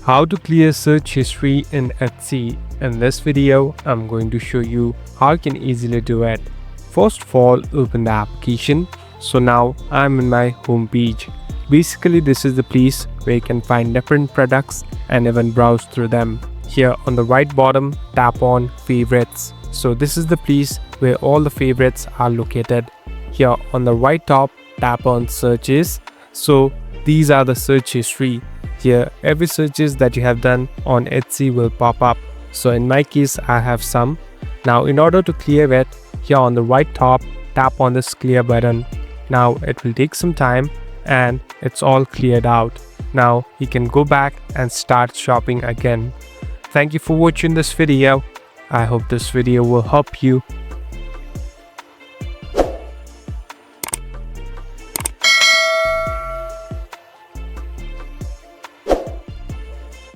How to clear search history in Etsy. In this video, I'm going to show you how you can easily do it. First of all, open the application. So now I'm in my home page. Basically, this is the place where you can find different products and even browse through them. Here on the right bottom, tap on favorites. So this is the place where all the favorites are located. Here on the right top, tap on searches. So these are the search history. Here, every searches that you have done on Etsy will pop up. So in my case, I have some. Now in order to clear it, here on the right top, tap on this clear button. Now it will take some time and it's all cleared out. Now you can go back and start shopping again. Thank you for watching this video. I hope this video will help you